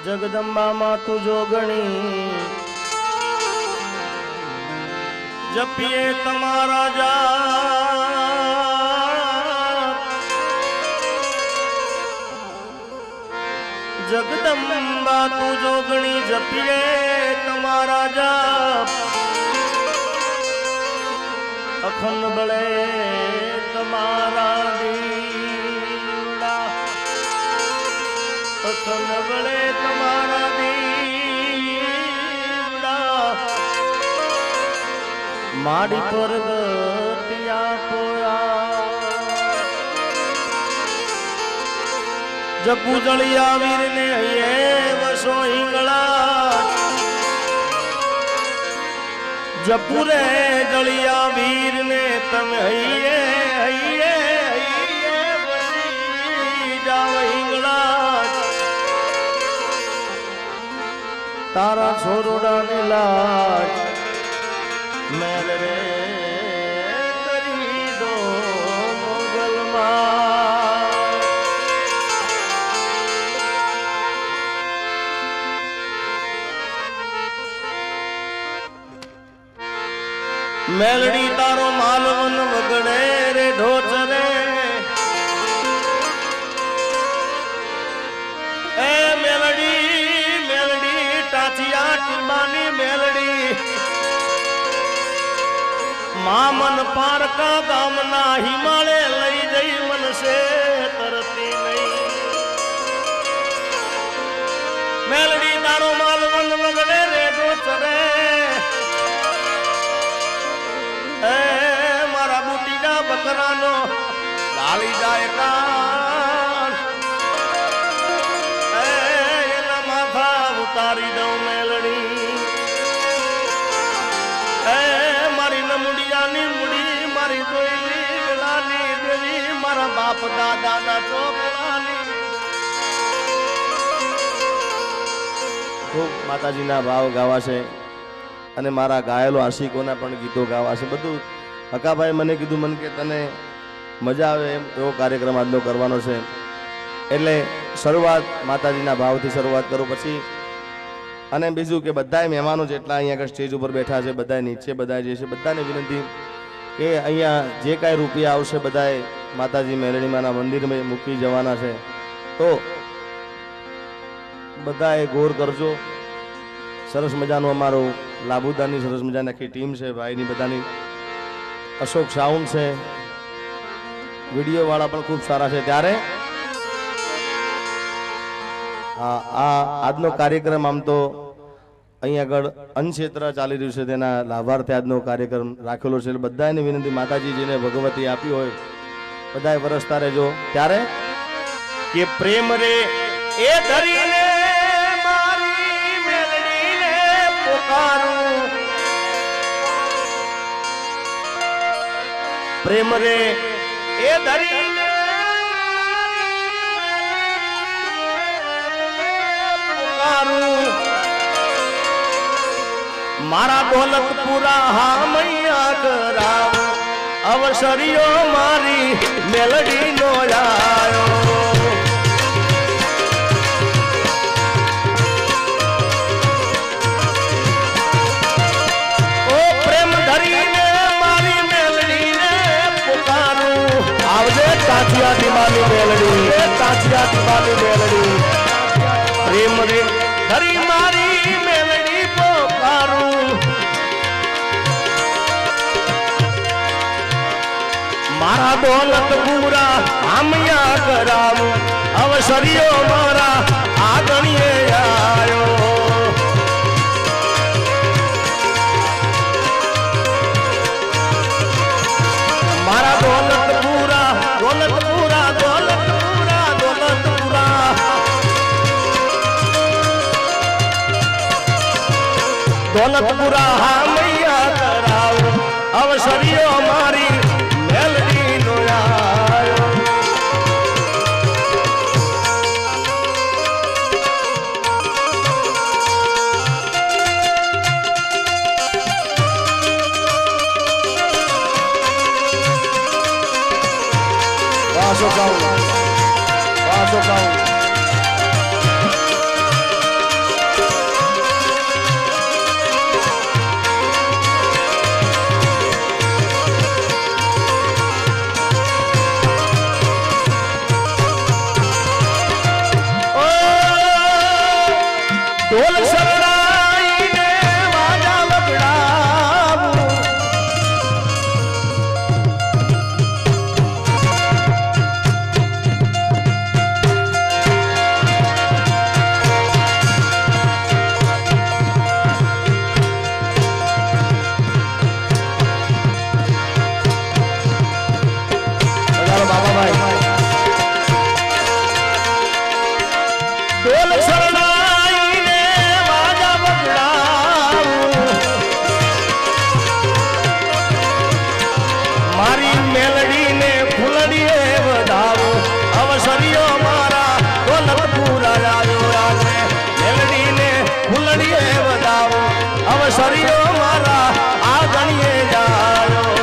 जगदम्बा मातु जोगणी जपिए तमारा जाप जगदम्बा तू जोगणी जपिए तमारा जाप अखंड बड़े तमारा दीवड़ा अखंड बड़े तमारा दीवड़ा माड़ी पर गतिया पोया जब पूजलिया वीर ने ये वसो हिंगला जब पूरे जलिया वीर ने तम हइये हइये हइये बसी जाव हिंगला तारा छोरोड़ा ने लाज मेल रे करी दो मोगल मेलड़ी तारो मालवन वगड़े रे ढोचरे ए मेलड़ी मेलड़ी टाचिया टिम्बानी मेलड़ी मामन पार का गामना हिमालय लई जई मन से तरती नहीं मेलड़ी तारो मालवन वगड़े रे ढोचरे मारा बूटीना बकरानो लाली जाए कान एना माथा उतारी दो मेलड़ी मारी नमुड़िया नी मुड़ी मारी दोईली गलानी देवी मारा बाप दादा ना चोकलानी खूब माताजी ना भाव गावा छे અને મારા ગાયેલો આશિકોના પણ ગીતો ગાવા છે બધું હકાભાઈ મને કીધું મને કે તને મજા આવે એમ એવો કાર્યક્રમ આજનો કરવાનો છે એટલે શરૂઆત માતાજીના ભાવથી શરૂઆત કરું પછી અને બીજું કે બધાય મહેમાનો જેટલા અહીંયા આગળ સ્ટેજ ઉપર બેઠા છે બધાય નીચે બધાય જે છે બધાને વિનંતી કે અહીંયા જે કાંઈ રૂપિયા આવશે બધાય માતાજી મેલડીમાના મંદિરમાં મૂકી જવાના છે તો બધાએ ગોર કરજો સરસ મજાનું અમારું લાબુદાની સરસ મજાની આખી ટીમ છે ભાઈની બધાની અશોક સાઉન્ડ છે વિડીયો વાળા પણ ખૂબ સારા છે ત્યારે આ આજનો કાર્યક્રમ આમ તો અહીં આગળ અન્નક્ષેત્ર ચાલી રહ્યું છે તેના લાભાર્થે આજનો કાર્યક્રમ રાખેલો છે બધાને વિનંતી માતાજી જેને ભગવતી આપી હોય બધાએ વરસતા રહેજો ત્યારે કે પ્રેમ રે એ ધરીને प्रेम रे ए धरी मारा दौलत पूरा हाँ मैया कराव अवसरियो मारी मेलडी नो आयो ताचिया दीवानी मेलडी ताचिया दीवानी मेलडी प्रेम रे धरी मारी मेलडी पोकारू मारा दौलत पूरा हम या करावू अवसरियो मारा आगणिये आयो मारा दौलत पूरा दौलत पूरा दौलत पूरा दौलत पूरा दौलत पूरा हाँ मैया कराओ अवसरियो मारी मेलडी नो आयो ઢોલ શરણાઈને વાજા વગડાવું બાબાભાઈ ઢોલ શરણાઈને વાજા વગડાવું મારી મેલડીને ફૂલડીએ વધાવું અવસરીઓ મારા ઢોલકપુરા આવ્યો આજે મેલડીને ફૂલડીએ વધાવું અવસરીઓ મારા આગણીએ જાયો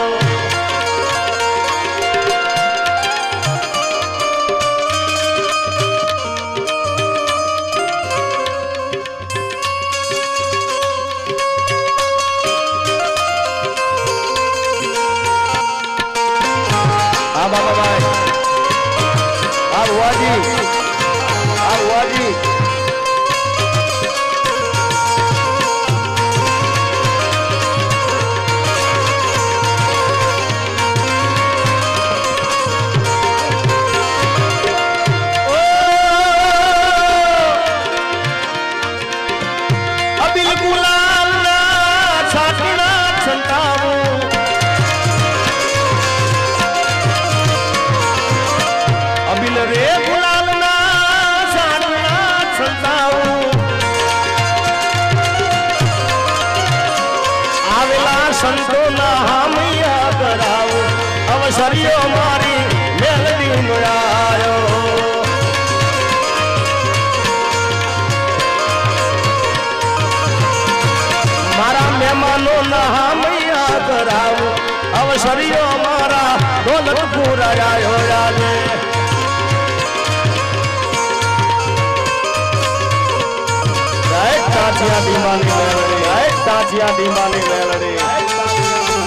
બાબાભાઈ આ ભુવાજી અબિલ ગુલાલના છાટણા છંટાવું અબિલ રે ગુલાલના છાટણા છંટાવું આવેલા સંતોના હામૈયા કરાવું અવસરીઓ મારી મેલડીનો આયો મારા મહેમાનોના હામૈયા કરાવું અવસરીઓ મારા ઢોલકપુરા આવ્યો આજે તાંતિયા દીમાની મેલડી તાંતિયા દીમાની મેલડી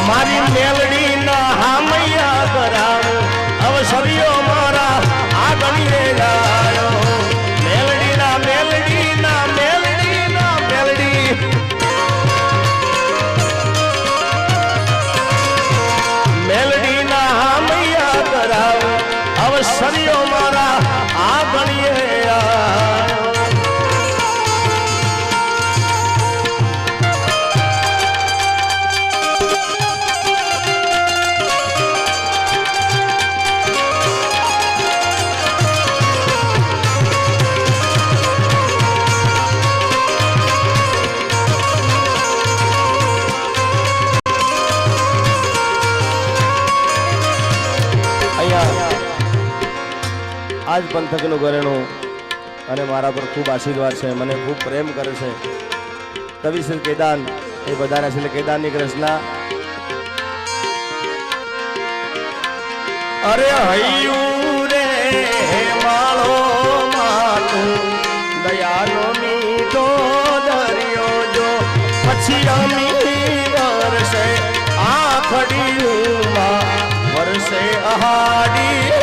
મારી મેલડીના હામૈયા કરાવું અવસરીઓ મારા આગળીએ લાયો મેલડીના મેલડીના મેલડીના મેલડી મેલડીના હામૈયા કરાવું અવસરીઓ મારા આગળીએ લાયો આજ પંથકનું ઘરેણું અને મારા પર ખૂબ આશીર્વાદ છે મને ખૂબ પ્રેમ કરે છે કવિ શ્રી કેદાન એ બધાના છે કેદાનની કૃષ્ણા અરે હૈયું રે માળો માતું દયાનો મીઠો દરિયો જો પછી અમી વરસે આખડીયુમાં વરસે અહાડી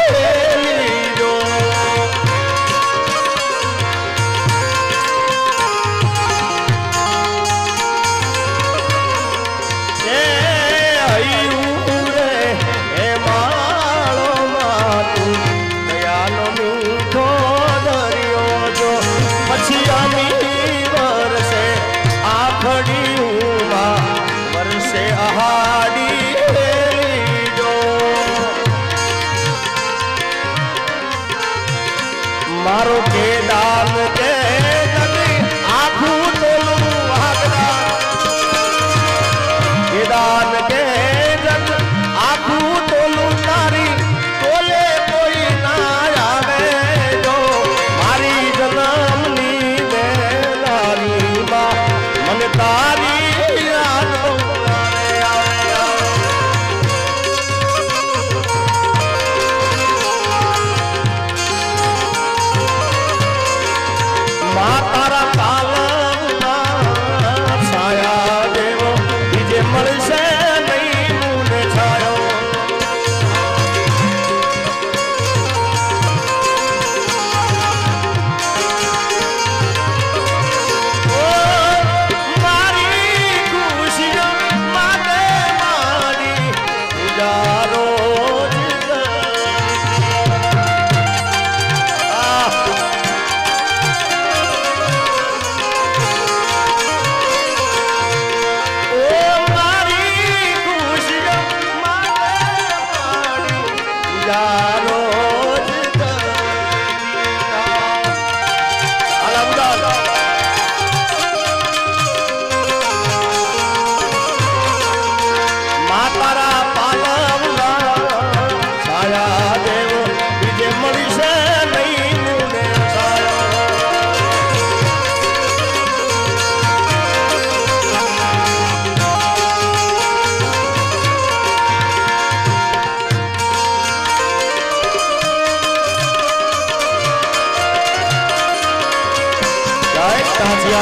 પૂજારો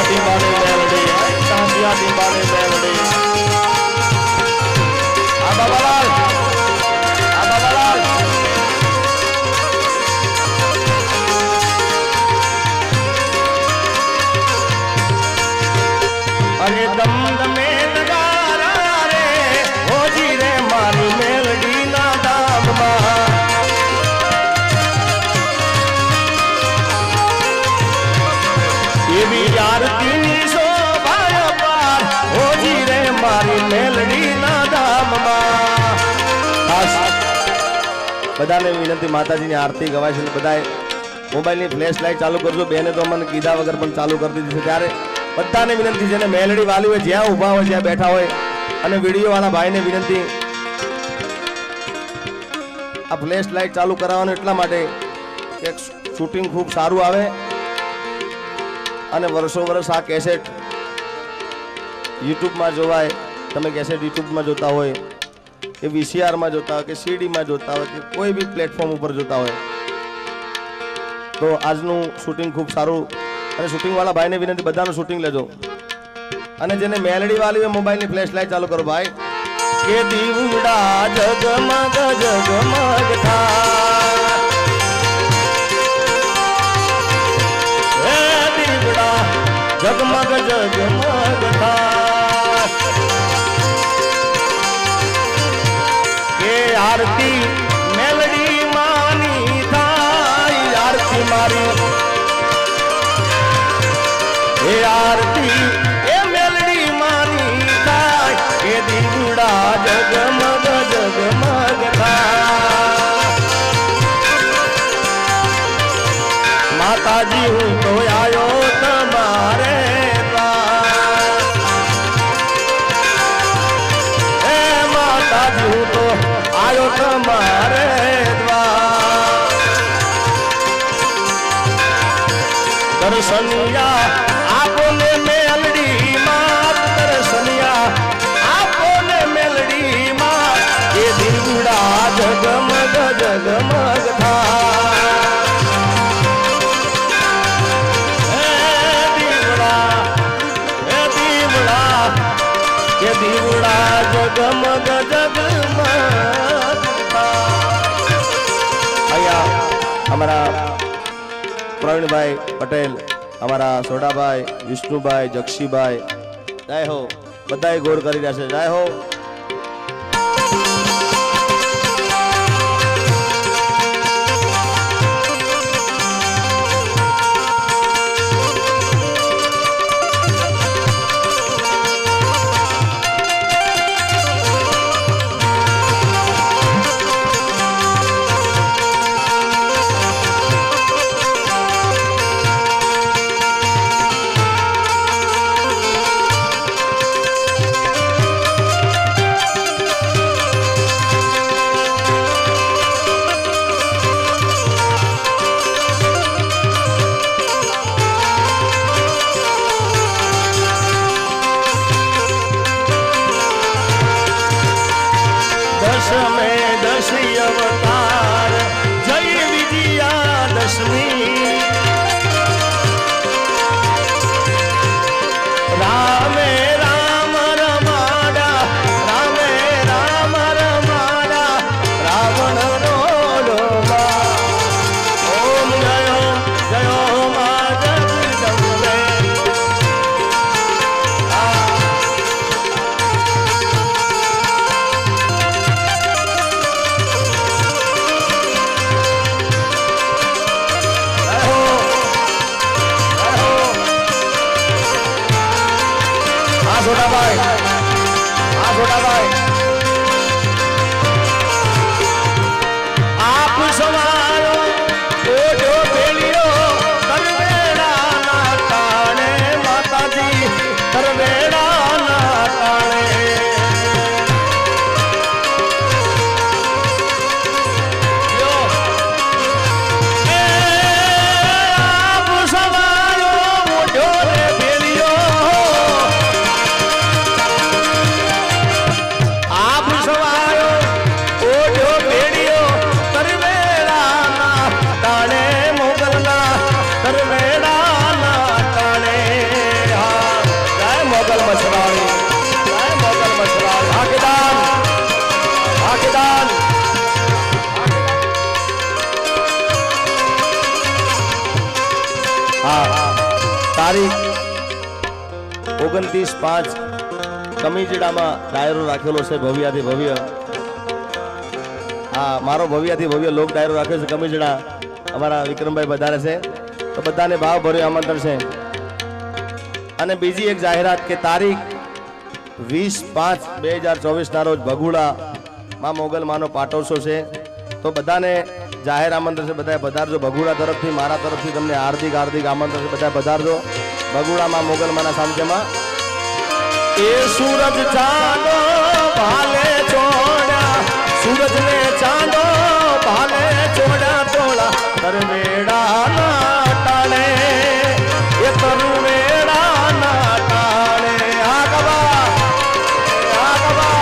ટીમ્બાની મેલડી તાંતિયા ટીમ્બાની મેલડી આ બાબાલાલ અરે દમ દમે નગારા રે હોજી રે મારી મેલડી ના દામમાં એવી આરતીની શોભાય પાર હોજી રે મારી મેલડી ના ધામમાં બધાને વિનંતી માતાજીની આરતી ગવાય છે બધાએ મોબાઈલની ફ્લેશ લાઈટ ચાલુ કરજો બેને તો મને કીધા વગર પણ ચાલુ કરી દીધી છે ત્યારે બધાને વિનંતી છે ને મેલડી વાલી હોય જ્યાં ઊભા હોય જ્યાં બેઠા હોય અને વિડીયો વાળા ભાઈને વિનંતી આ ફ્લેશ લાઈટ ચાલુ કરાવવાનું એટલા માટે કે શૂટિંગ ખૂબ સારું આવે અને વર્ષો વર્ષ આ કેસેટ યુટ્યુબમાં જોવાય તમે કેસેટ યુટ્યુબમાં જોતા હોય કે વીસીઆરમાં જોતા હોય કે સીડીમાં જોતા હોય કે કોઈ બી પ્લેટફોર્મ ઉપર જોતા હોય તો આજનું શૂટિંગ ખૂબ સારું અને શૂટિંગવાળા ભાઈને વિનંતી બધાનું શૂટિંગ લેજો અને જેને મેલડી વાળી હોય મોબાઈલની ફ્લેશ લાઈટ ચાલુ કરો ભાઈ કે દીવડા જગમગ જગમગ થાય જગમગ જગમગ થાય કે આરતી મેલડી માની થાય આરતી મારી એ આરતી એ મેલડી માની થાય કે દીવડા જગમગ જગમગ થાય માતાજી હું તો આયો તમારે હું તો આયો તમારે દર્શનિયા આપો ને મેલડી માં દર્શનિયા આપો ને મેલડી માં એ દીવડા જગમગ જગમગ થાય દીવડા જગમગ જગમગ અહીંયા અમારા પ્રવીણભાઈ પટેલ અમારા સોડાભાઈ વિષ્ણુભાઈ જક્ષીભાઈ જય હો બધાએ ગોળ કરી રહ્યા છે જય હો દશમી અવતાર જય વિજયા દશમી રામે રામ રમાડા રામે રામ રમાડા રાવણ નો ડોબા ઓમ જયો મા જગદંબે ભાઈ, હા છોટા ભાઈ. આપ સવારો ઓઢો પેલીઓ કરવેડાના ટાણે માતાજી કરવેડાના ટાણે. તારીખ 29/5 કમીજડામાં ડાયરો રાખેલો છે ભવ્યાથી ભવ્ય. હા, મારો ભવ્યાથી ભવ્ય લોક ડાયરો રાખ્યો છે કમીજડા. અમારા વિક્રમભાઈ વધારે છે તો બધાને ભાવભર્યું આમંત્રણ છે. અને બીજી એક જાહેરાત કે તારીખ 20/5/2024 ના રોજ ભગુડા માં મોગલ માનો પાટોત્સવ છે. તો બધાને જાહેર આમંત્રણ છે, બધા પધારજો. ભગુડા તરફથી, મારા તરફથી તમને હાર્દિક હાર્દિક આમંત્રણ છે, બધા પધારજો ભગુડામાં મોગલમાના સાનિધ્યમાં. એ સૂરજ ચાંદો ભાલે છોડ્યા, સૂરજ ને ચાંદો ભાલે છોડ્યા, તોળા તરવેડાના ટાણે, એ તરવેડાના ટાણે. આ ગવા, આ ગવા.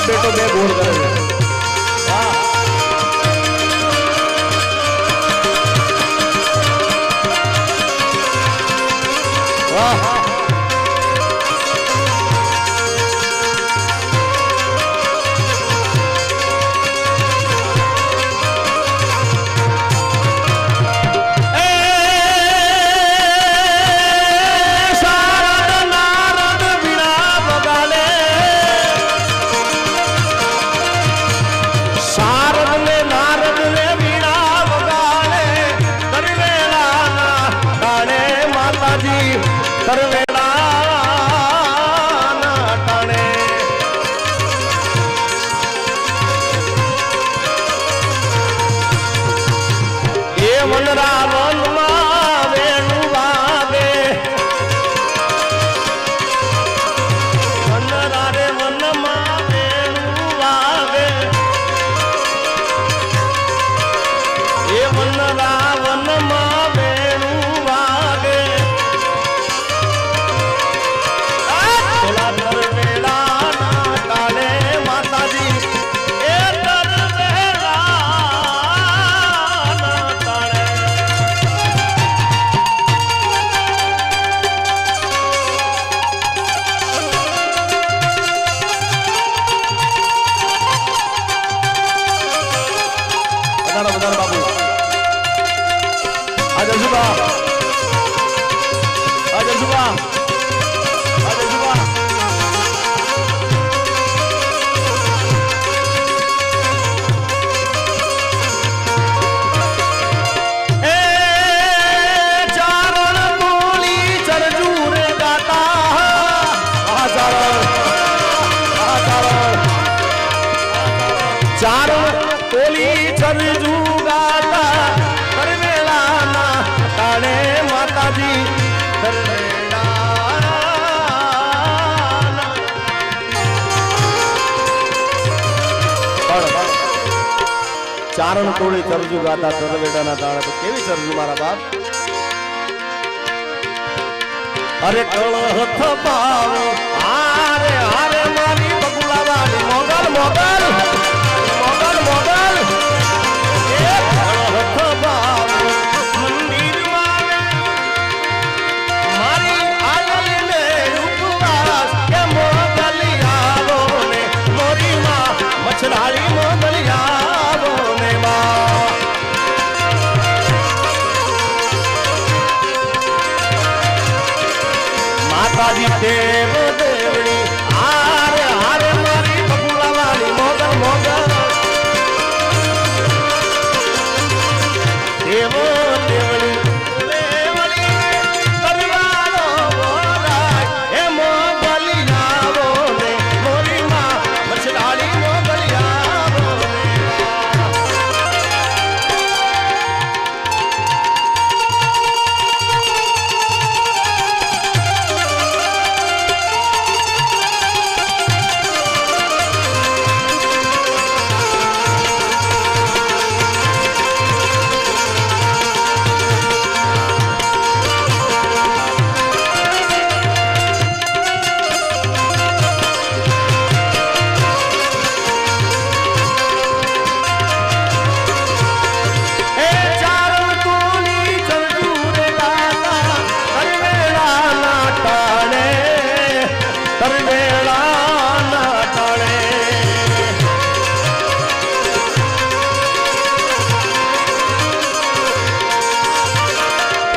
બેટો બે બોલ કરે છે. વાહ, વાહ. માતાજી ચારણ તોડી ચરજુ ગાતા તરવેડાના તાળે તો કેવી ચરજુ મારા બાપ અરે કળહ થપાવો આરે આરે મારી બકુલાવાળી મોગલ મોગલ મોગલ મોગલ એ કળહ થપાવો મંદિરમાં મારી આલને ઉપવાસ કે મોગલિયાવો ને મોરી માં મછરાળી મોગલિયાવો ને માં માતાજી દેવ દેવડી આરે આરે મારી બકુલાવાળી મોગલ મોગલ દેવ દેવડી દેવડી પરિવારો બોલાય એ મોગલિયાવો ને મોરી માં મછલાળી મોગલિયાવો ને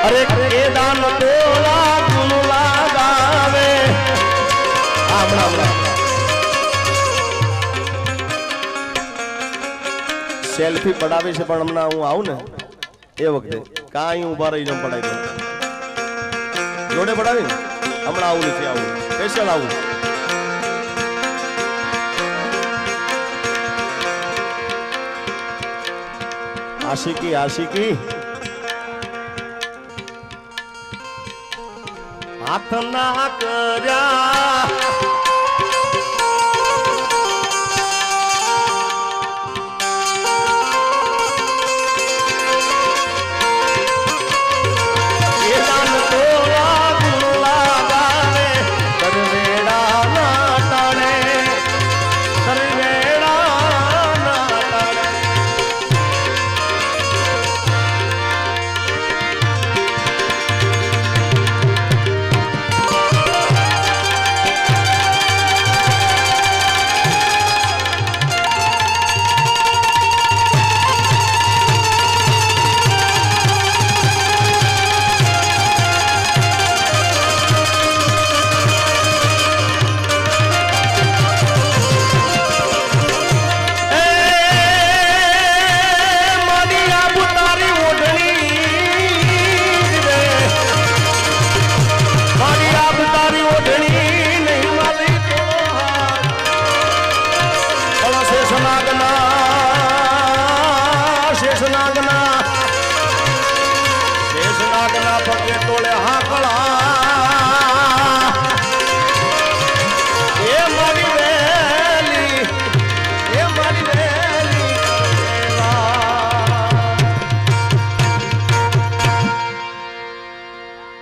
અરે કેદાન તોલા ગુણ લાગાવે હમણાં સેલ્ફી પડાવી છે પણ હમણાં હું આવું ને એ વખતે કાંઈ ઉભા રહી જમ પડાવી દઉં જોડે પડાવી ને હમણાં આવું નથી આવું સ્પેશિયલ આવું આશિકી આશિકી હાથ ના કર્યા શેષનાગના પગે તોડે હાકળા એ મારી વેલી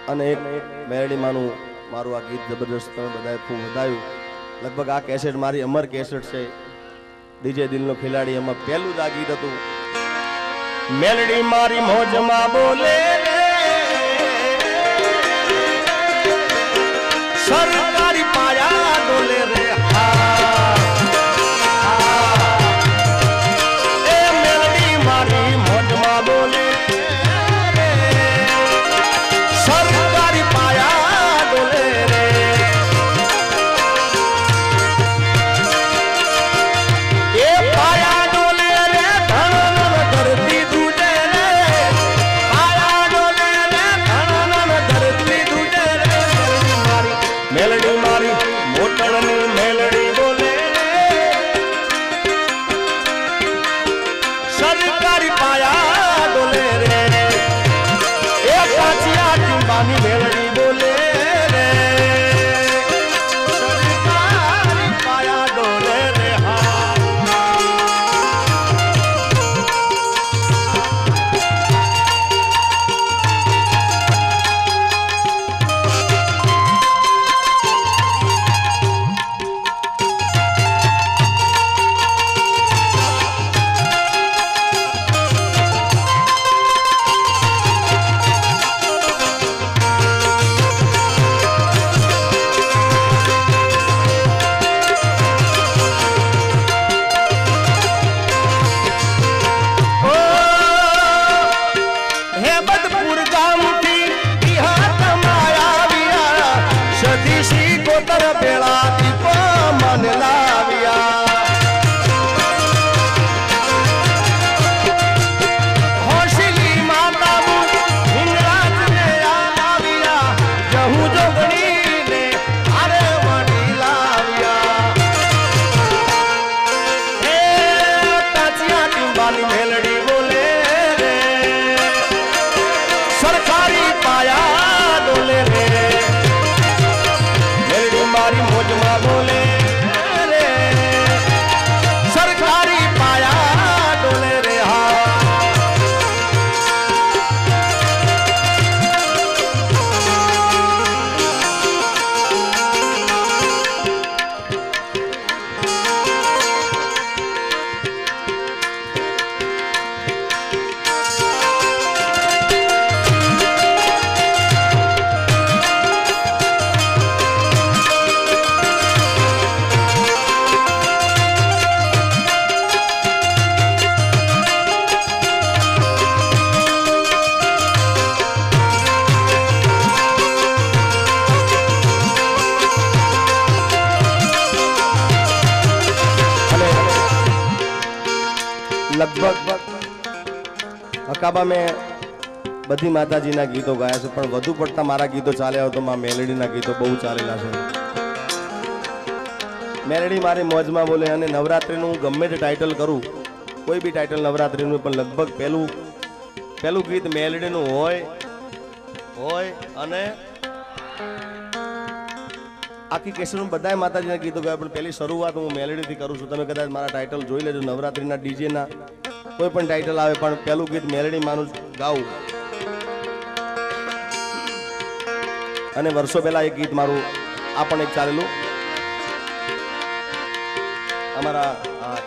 અને એક મેરડીમાંનું મારું આ ગીત જબરદસ્ત તમે બધાએ ખૂબ વધાયું લગભગ આ કેસેટ મારી અમર કેસેટ છે ડીજે દિલનો ખેલાડી એમાં પહેલું જ આ ગીત હતું મેલડી મારી મોજમાં બોલે સરકારી પાયા ડોલે રે એ મેલડી મારી મોજમાં બોલે સરકારી પાયા ડોલે રે એ પાયા ડોલે રે ધન ધરતી દૂજે રે પાયા ડોલે રે ધન ધરતી દૂજે રે મેલડી મારી લગભગ હકાબા મેં બધી માતાજીના ગીતો ગાયા છે, પણ વધુ પડતા મારા ગીતો ચાલ્યા તો માં મેલેડીના ગીતો બહુ ચાલેલા છે. મેલેડી મારી મોજમાં બોલે, અને નવરાત્રિનું ગમે તે ટાઇટલ કરું, કોઈ બી ટાઇટલ નવરાત્રિનું, પણ લગભગ પહેલું ગીત મેલેડીનું હોય અને આખી કેસરનું બધાય માતાજીના ગીતો ગાય, પણ પહેલી શરૂઆત હું મેલેડીથી કરું છું. તમે કદાચ મારા ટાઇટલ જોઈ લેજો, નવરાત્રિના ડીજેના કોઈ પણ ટાઇટલ આવે, પણ પહેલું ગીત મેલેડી માનું ગાવું. અને વર્ષો પહેલા એક ગીત મારું આ પણ એક ચાલેલું, અમારા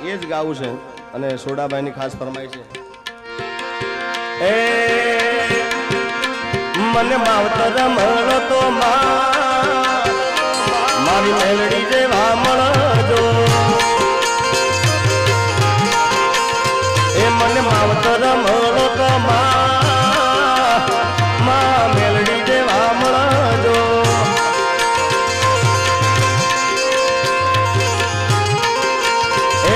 એ જ ગાવું છે, અને સોડાભાઈની ખાસ ફરમાઈ છે. એ મને માવતર મળો તો મારી મેલડી જેવા મળજો, એ મને માવતર મળો તો મેલડી જેવા મળજો. એ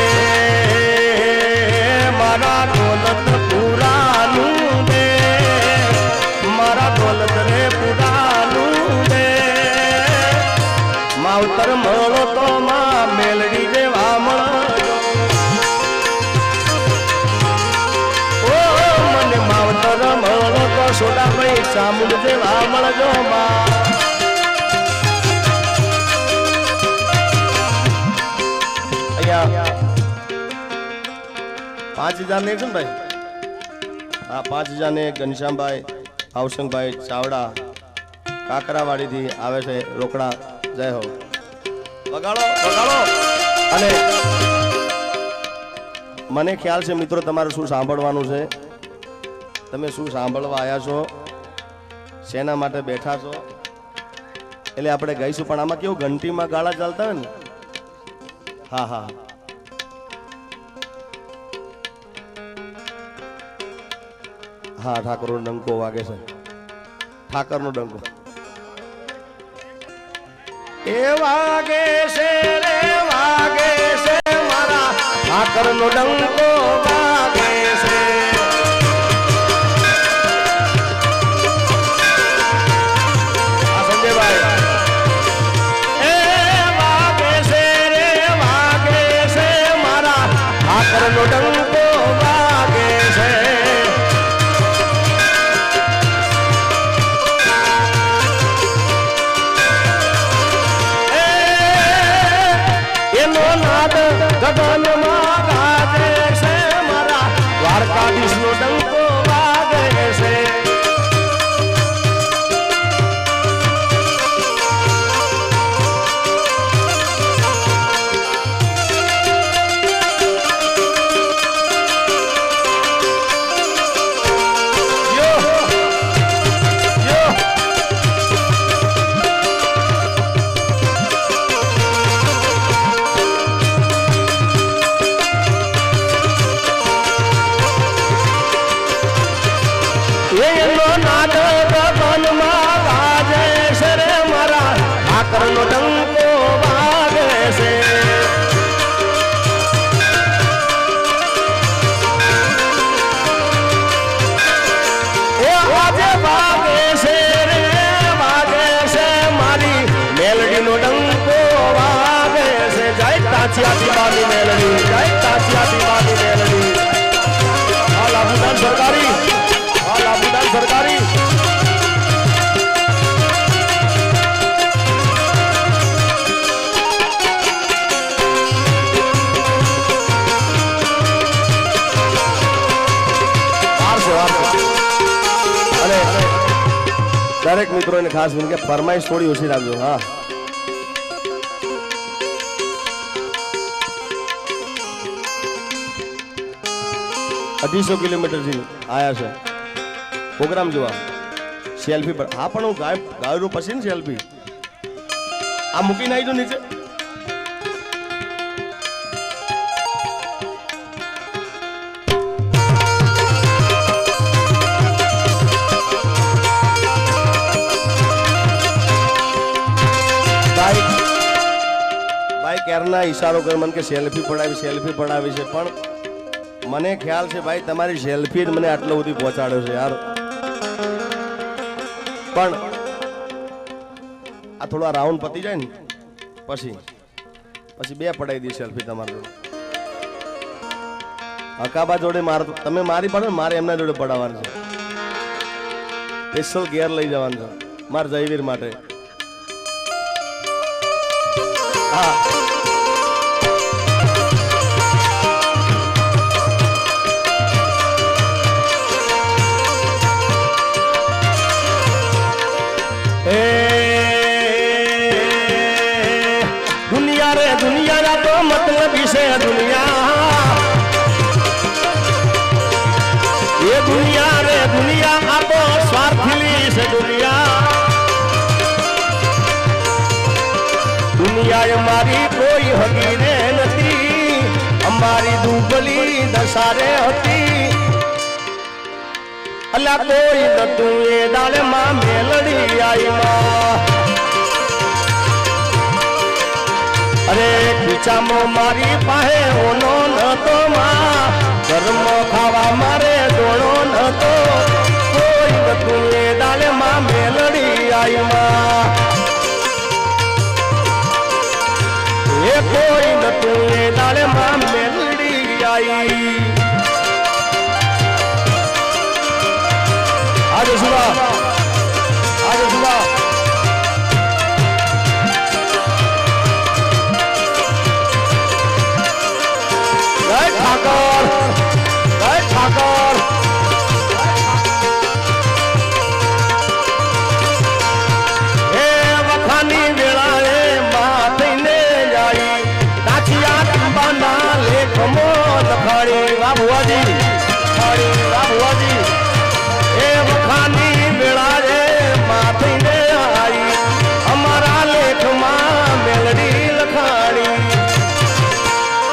મારા દોલત પુરાનું દે, મારા દોલત રે પુરાનું દે, માવતર મળો તો મેલડી જેવા મળજો. ઓ મને માવતર મળો તો સોડાભાઈ સામુલ જેવા મળજો. અહીંયા 5000 ને છે ને ભાઈ? હા, 5000 ને ઘનશ્યામભાઈ ભાવસંગભાઈ ચાવડા કાકરાવાડીથી આવે છે રોકડા. જય હો, વગાડો. અને મને ખ્યાલ છે મિત્રો તમારે શું સાંભળવાનું છે, તમે શું સાંભળવા આવ્યા છો, શેના માટે બેઠા છો, એટલે આપણે ગાઈશું. પણ આમાં કેવું ઘંટીમાં ગાળા ચાલતા હોય ને. હા, ઠાકોરનો ડંકો વાગે છે, ઠાકરનો ડંકો એ વાગે છે રે, વાગે છે મારા ઠાકરનો ડંકો વાગે છે. આ સંજયભાઈ એ વાગે છે રે, વાગે છે મારા ઠાકરનો ડંકો વાગે છે. ગગનમાં ગાજે છે મારા દ્વારકાધીશનો ડંકો વાગે છે. ઠાકરનો ડંકો વાગે છે. એ આજે વાગે છે રે, વાગે છે મારી મેલડીનો ડંકો વાગે છે. જય તાંચિયાથી મારી મેલડી, જય તાંચિયાથી મારી મેલડી. આ લાભુદાન સરકારી, આ લાભુદાન સરકારી. દરેક મિત્રોને ખાસ કે ફરમાઈશ થોડી ઓછી રાખજો. હા, અઢીસો કિલોમીટરથી આયા છે પ્રોગ્રામ જોવા, સેલ્ફી પર. હા, પણ હું ગાયું પછી ને સેલ્ફી આ મૂકીને આવી દો નીચે. ભાઈ ક્યારના ઈશારો કરે મને કે સેલ્ફી પડાવી છે, પણ મને ખ્યાલ છે ભાઈ તમારી સેલ્ફી જ મને આટલો સુધી પહોંચાડ્યો છે યાર. પણ આ થોડો રાઉન્ડ પતી જાય ને પછી બે પડાઈ દી સેલ્ફી તમારી જોડે. હકાબા જોડે તમે મારી પડો ને મારે એમના જોડે પડાવવાનું છે. સ્પેશિયલ ગેર લઈ જવાનું છે મારા જયવીર માટે. હા दुनिया रे दुनिया का तो मतलब इसे दुनिया ये दुनिया रे दुनिया का तो स्वार्थी से दुनिया दुनिया हमारी कोई हकीरे नहीं हमारी दुबली दसारे होती अल्लाह कोई न तू ये डाले माँ मेलड़ी आई माँ अरे पीछा मो मारी पाहे ओनो न तो माँ कर्म खावा मारे दोनों न तो कोई न तू ये डाले माँ मेलड़ी आई माँ ये कोई न तू ये डाले माँ मेलड़ी आई आज सुबह जय ठाकर हे वखानी वेला रे माथे ने जाई दाचिया तंबाना लेख मो लखाड़ी बाबूजी हे वखानी वेला रे माथे ने आई हमारा लेख मां मेलडी लखाड़ी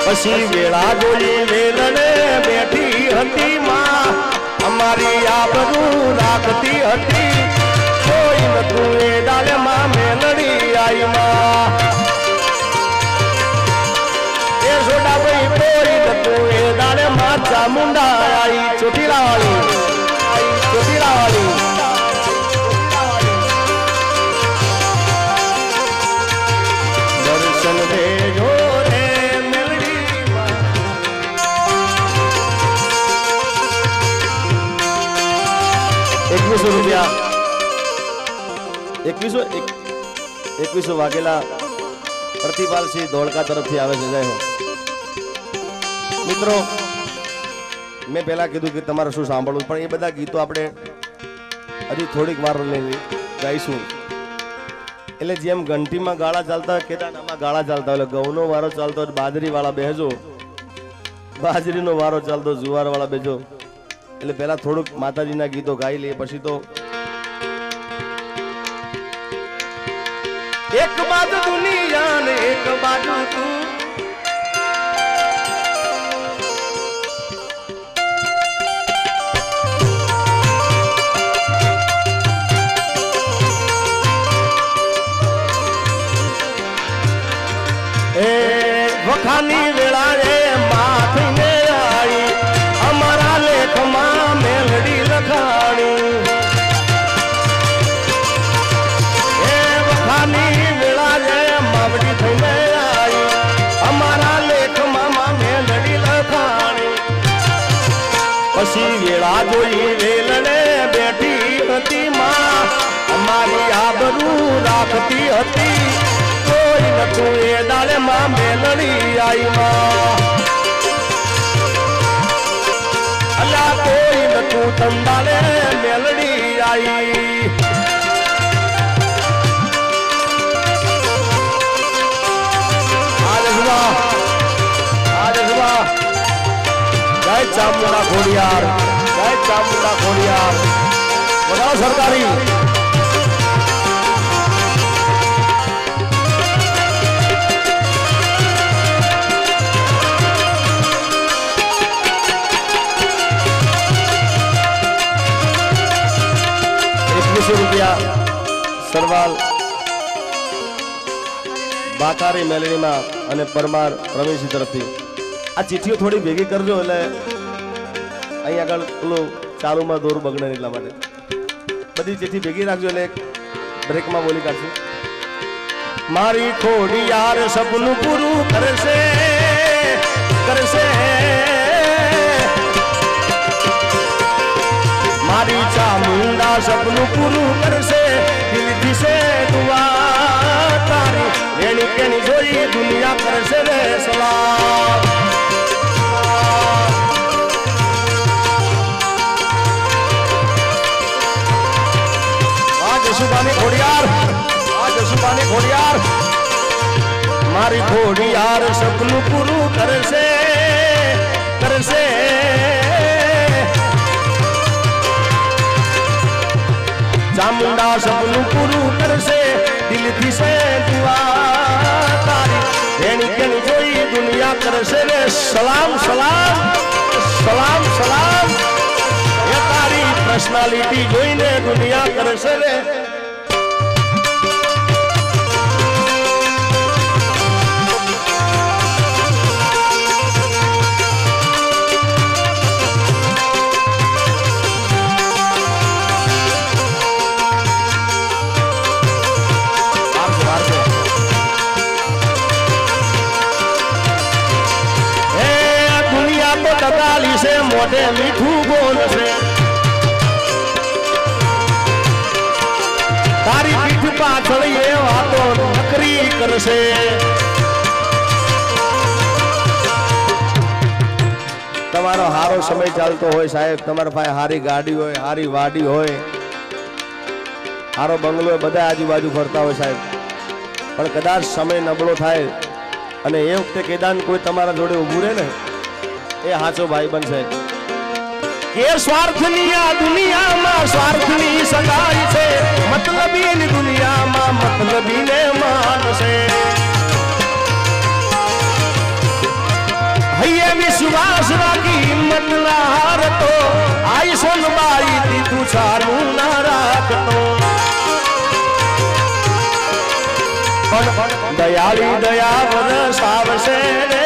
पसी वेला गोली वेलने बैठी हती मां हमारी आबरू राखती हती कोई न तू डाले मां मेलडी आई मां ए सोडा भाई कोई न तू डाले मां चामुंडा आई चोटीला वाली दर्शन भेजो रे मेलडी 2100 રૂપિયા 2100 વાગેલા પ્રતિપાલસિંહ ધોળકા તરફથી આવે છે. જય હો મિત્રો. મેં પહેલા કીધું કે તમારે શું સાંભળવું પણ એ બધા ગીતો આપણે હજી થોડીક વાર ગાઈશું. એટલે જેમ ઘંટીમાં ગાળા ચાલતા હોય કેદારનાથમાં ગાળા ચાલતા હોય ઘઉંનો વારો ચાલતો હોય બાજરી વાળા બેહજો બાજરીનો વારો ચાલતો જુવાર વાળા બેજો. એટલે પહેલા થોડુંક માતાજીના ગીતો ગાઈ લઈએ પછી તો એક બાજુ દુનિયા ને એક બાજુ તું वखानी वेला रे माथे ने आई हमारा लेख मां मेलडी लखाणी ए वखानी वेला रे मावड़ी थने आई हमारा लेख मां मेलडी लखाणी पसी वेला जोई वेलने बैठी हती मां हमारी आबरू राखती हती कोई न तू ये डाले मां मेलडी आई मां अल्लाह कोई न तू तंडाले मेलडी आई आज सुबह जय चामुंडा घोड़ियार बताओ सरकारी રૂપિયા સરવાલ બાકારી મેલડીમાં અને પરમાર પ્રવીણસિંહ તરફથી. આ ચિઠ્ઠીઓ થોડી ભેગી કરજો એટલે અહીં આગળ પેલું ચાલુમાં દોર બગડે એટલા માટે બધી ચિઠ્ઠી ભેગી રાખજો એટલે એક બ્રેકમાં બોલી કાઢશું. મારી ખોડી યાર સપનું પૂરું કરશે કરશે, મારી ચામુંડા સપનું પૂરું કરશે, દિલથી છે દુઆ તારી, રેણી કેણી જોઈ દુનિયા કરશે રે સલામ. જસુબાની ખોડિયાર, આ જસુબાની ખોડિયાર, મારી ખોડિયાર સપનું પૂરું કરશે કરશે, ચામુંડા સપનું પૂરું કરશે, દિલથી છે દુઆ તારી, એની કેની જોઈ દુનિયા કરશે રે સલામ સલામ સલામ સલામ. એ તારી પર્સનાલિટી જોઈને દુનિયા કરશે રે. મોઢે મીઠું બોલશે, તારી પીઠ પાછળ એ વાતો નકરી કરશે. તમારો હારો સમય ચાલતો હોય સાહેબ, તમારા પાસે હારી ગાડી હોય, હારી વાડી હોય, હારો બંગલો હોય, બધા આજુબાજુ ફરતા હોય સાહેબ, પણ કદાચ સમય નબળો થાય અને એ વખતે કેદાન કોઈ તમારા જોડે ઊભું રહે ને એ હાચો ભાઈ બનશે. કે સ્વાર્થની આ દુનિયામાં સ્વાર્થની સગાઈ છે, મતલબી દુનિયામાં મતલબીને માનશે. હૈયે વિશ્વાસ રાખી મતના હારતો, આઈ સોનબાઈ થી તું ચાલું ના રાખતો. પણ દયાળી દયા વરસાવશે રે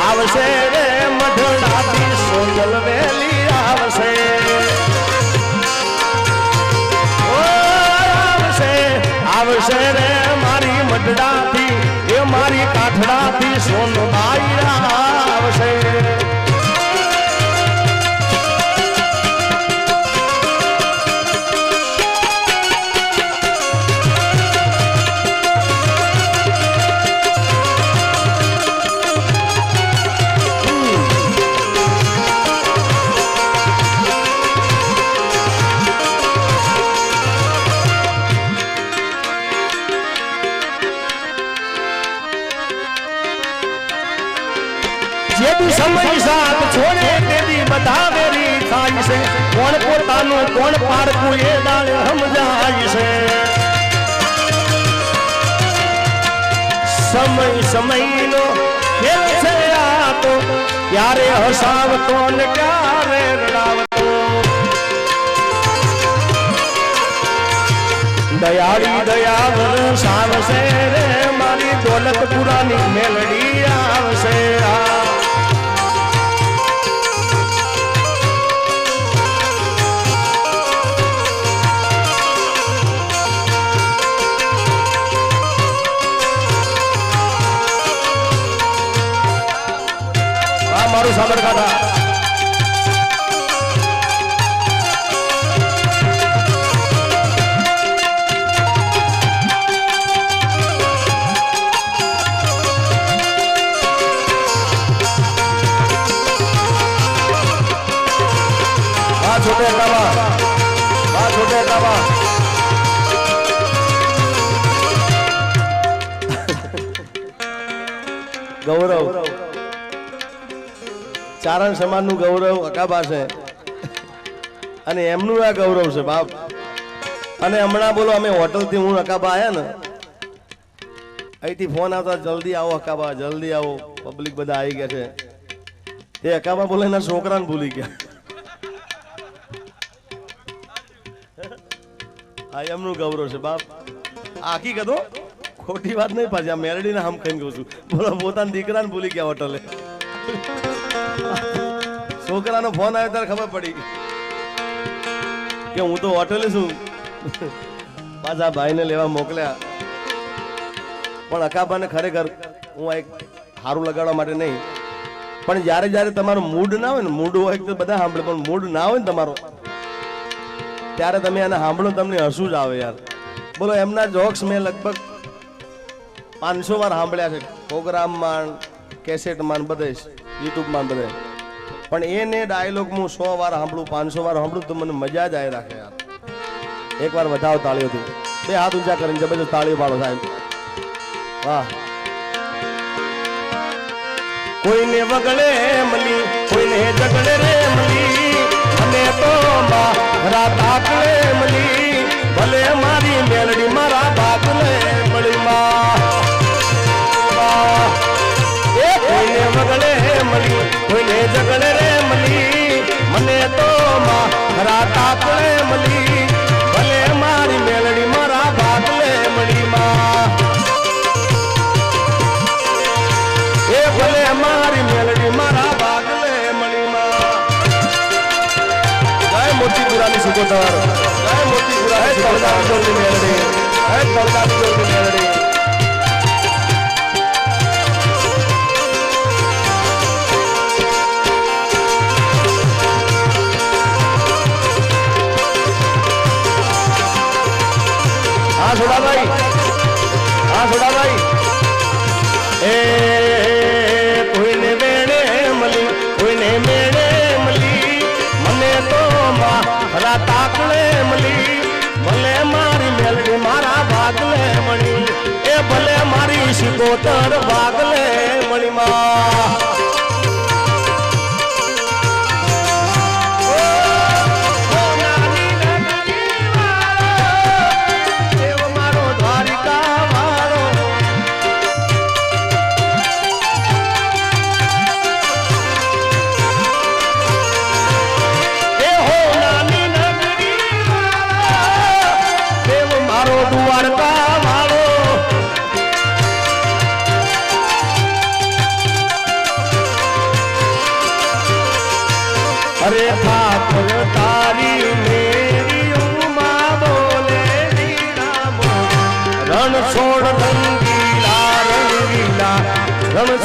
આવશે રે, મઢડાથી સોનલ વેલી આવશે. આવશે આવશે રે મારી મઢડાથી, એ મારી કાઠડાથી સોનબાઈ આવશે. સમય સાથ છોડે તેની બધા વેરી થાય છે, કોણ પોતાનું કોણ પારકું એ દાડે સમજાય છે. સમય સમયનો ખેલ છે આ તો, ક્યારે હસાવતો ને ક્યારે રડાવતો. દયાળી દયા વરસાવશે રે મારી દોલતપુરાની મેલડી આવશે. મારું સાબરકાંઠા छोटे कावा गौरव चारण समाज નું ગૌરવ અકાબા છે અને એમનું આ ગૌરવ છે બાપ. અને હમણાં બોલો અમે હોટલ થી હું અકાબા આયા ને અહીંથી ફોન આવતા જલ્દી આવો અકાબા જલ્દી આવો, પબ્લિક બધા આવી ગયા છે. તે અકાબા બોલે એના છોકરાને ભૂલી ગયા. આ એમનું ગૌરવ છે બાપ. આખી કદો ખોટી વાત નહીં, પાછી આ મેલડી ને હમ કઈ કહું છું. બોલો પોતાના દીકરાને ભૂલી ગયા હોટલે. છોકરાનો ફોન આવ્યો ત્યારે ખબર પડી કે હું તો હોટેલે છું. પાછા ભાઈને લેવા મોકલ્યા. પણ અકાબાને ખરેખર હું એક સારું લગાડવા માટે નહીં, પણ જ્યારે જ્યારે તમારો મૂડ ના હોય ને, મૂડ હોય તો બધા સાંભળે, પણ મૂડ ના હોય ને તમારો, ત્યારે તમે એને સાંભળો, તમને હસવું જ આવે યાર. બોલો, એમના જોક્સ મેં લગભગ 500 વાર સાંભળ્યા છે, પ્રોગ્રામમાં, કેસેટમાં, બધે યુટ્યુબમાં બધે. પણ એને ડાયલોગ હું 100 વાર સાંભળું, 500 વાર સાંભળું તો મને મજા જ આવી રાખે યાર. એકવાર વધાવો તાળીઓથી, 2 હાથ ઊંચા કરીને જબરજસ્ત તાળીઓ પાડો સાહેબ. વાહ. કોઈને વગડે મળી, કોઈને જગડે રે મળી, અને તો મારા તાકલે મળી, ભલે મારી મેલડી મારા ભાગલે મળી. કોઈને વગડે મળી, કોઈને જગડે રે મળી, મને તો મારા તાકલે મળી, ભલે મારી મેલડી મારા ભાગલે મળી. એ ભલે મારી મેલડી મારા ભાગલે મળી. જય મોતીપુરાની સુકોતર, જય મોતીપુરાની તળદાની મેલડી, જય તળદાની મેલડી. હા છોડાભાઈ, હા છોડાભાઈ. એ કોઈને વેણે મળી, કોઈને મેળે મળી, મને તો મારા તાકલે મળી, ભલે મારી મેલડી મારા ભાગલે મળી. એ ભલે મારી સિકોતર ભાગલે મળી. અરે ઠાકોર તારી મેરી ઉમા બોલે રણ છોડ રંગીલા રંગીલા રણ